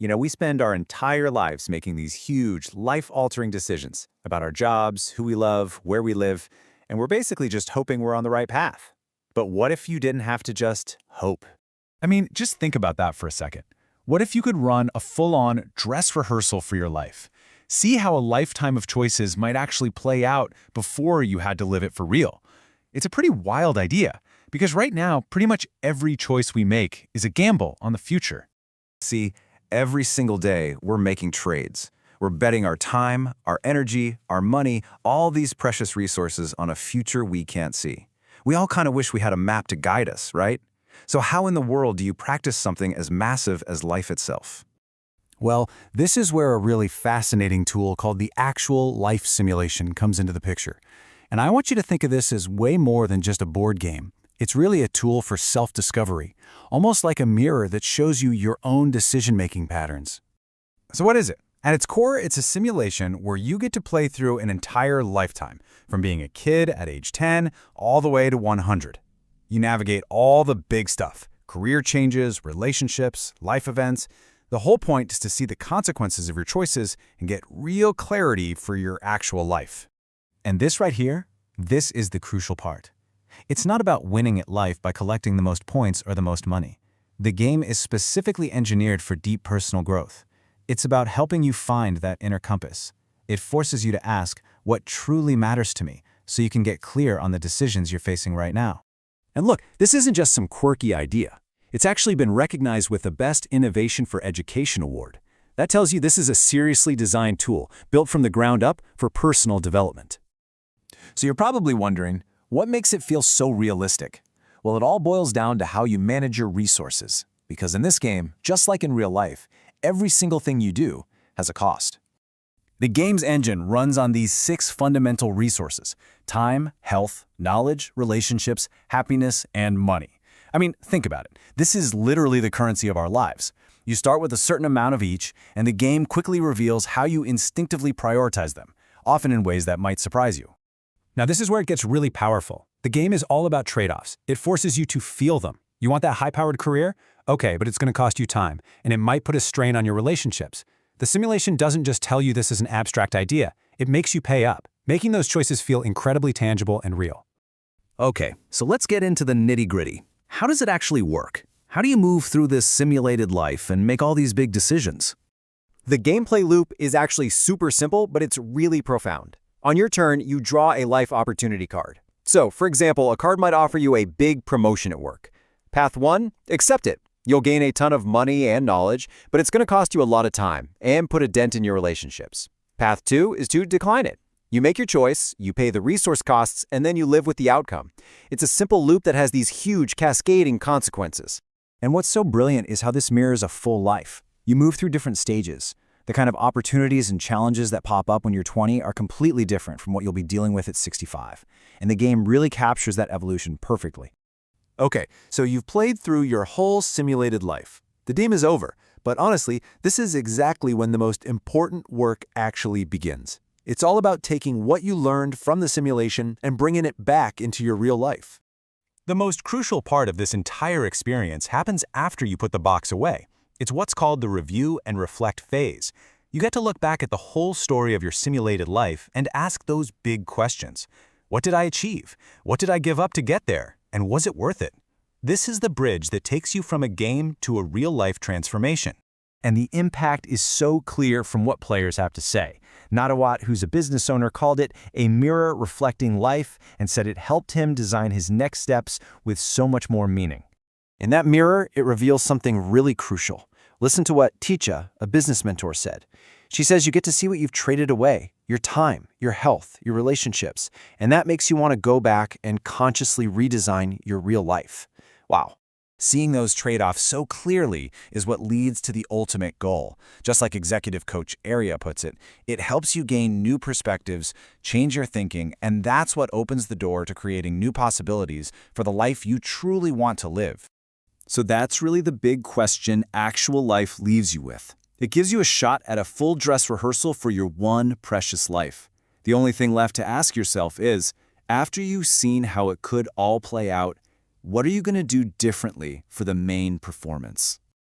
We spend our entire lives making these huge, life-altering decisions about our jobs, who we love, where we live, and we're basically just hoping we're on the right path. But what if you didn't have to just hope? I mean, just think about that for a second. What if you could run a full-on dress rehearsal for your life? See how a lifetime of choices might actually play out before you had to live it for real. It's a pretty wild idea, because right now, pretty much every choice we make is a gamble on the future. See, every single day we're making trades. We're betting our time, our energy, our money, all these precious resources on a future we can't see. We all kind of wish we had a map to guide us, right? So how in the world do you practice something as massive as life itself? Well, this is where a really fascinating tool called the actual life simulation comes into the picture. And I want you to think of this as way more than just a board game. It's really a tool for self-discovery, almost like a mirror that shows you your own decision-making patterns. So what is it? At its core, it's a simulation where you get to play through an entire lifetime, from being a kid at age 10 all the way to 100. You navigate all the big stuff: career changes, relationships, life events. The whole point is to see the consequences of your choices and get real clarity for your actual life. And this right here, this is the crucial part. It's not about winning at life by collecting the most points or the most money. The game is specifically engineered for deep personal growth. It's about helping you find that inner compass. It forces you to ask, what truly matters to me, so you can get clear on the decisions you're facing right now. And look, this isn't just some quirky idea. It's actually been recognized with the Best Innovation for Education Award. That tells you this is a seriously designed tool, built from the ground up for personal development. So you're probably wondering, what makes it feel so realistic? Well, it all boils down to how you manage your resources. Because in this game, just like in real life, every single thing you do has a cost. The game's engine runs on these 6 fundamental resources: time, health, knowledge, relationships, happiness, and money. I mean, think about it. This is literally the currency of our lives. You start with a certain amount of each, and the game quickly reveals how you instinctively prioritize them, often in ways that might surprise you. Now, this is where it gets really powerful. The game is all about trade-offs. It forces you to feel them. You want that high-powered career? Okay, but it's going to cost you time, and it might put a strain on your relationships. The simulation doesn't just tell you this is an abstract idea. It makes you pay up, making those choices feel incredibly tangible and real. Okay, so let's get into the nitty-gritty. How does it actually work? How do you move through this simulated life and make all these big decisions? The gameplay loop is actually super simple, but it's really profound. On your turn, you draw a life opportunity card. So, for example, a card might offer you a big promotion at work. Path 1, accept it. You'll gain a ton of money and knowledge, but it's going to cost you a lot of time and put a dent in your relationships. Path 2 is to decline it. You make your choice, you pay the resource costs, and then you live with the outcome. It's a simple loop that has these huge cascading consequences. And what's so brilliant is how this mirrors a full life. You move through different stages. The kind of opportunities and challenges that pop up when you're 20 are completely different from what you'll be dealing with at 65. And the game really captures that evolution perfectly. Okay, so you've played through your whole simulated life. The game is over, but honestly, this is exactly when the most important work actually begins. It's all about taking what you learned from the simulation and bringing it back into your real life. The most crucial part of this entire experience happens after you put the box away. It's what's called the review and reflect phase. You get to look back at the whole story of your simulated life and ask those big questions. What did I achieve? What did I give up to get there? And was it worth it? This is the bridge that takes you from a game to a real-life transformation. And the impact is so clear from what players have to say. Juat, who's a business owner, called it a mirror reflecting life and said it helped him design his next steps with so much more meaning. In that mirror, it reveals something really crucial. Listen to what Ticha, a business mentor, said. She says you get to see what you've traded away: your time, your health, your relationships, and that makes you want to go back and consciously redesign your real life. Wow. Seeing those trade-offs so clearly is what leads to the ultimate goal. Just like executive coach Aria puts it, it helps you gain new perspectives, change your thinking, and that's what opens the door to creating new possibilities for the life you truly want to live. So that's really the big question actual life leaves you with. It gives you a shot at a full dress rehearsal for your one precious life. The only thing left to ask yourself is, after you've seen how it could all play out, what are you going to do differently for the main performance?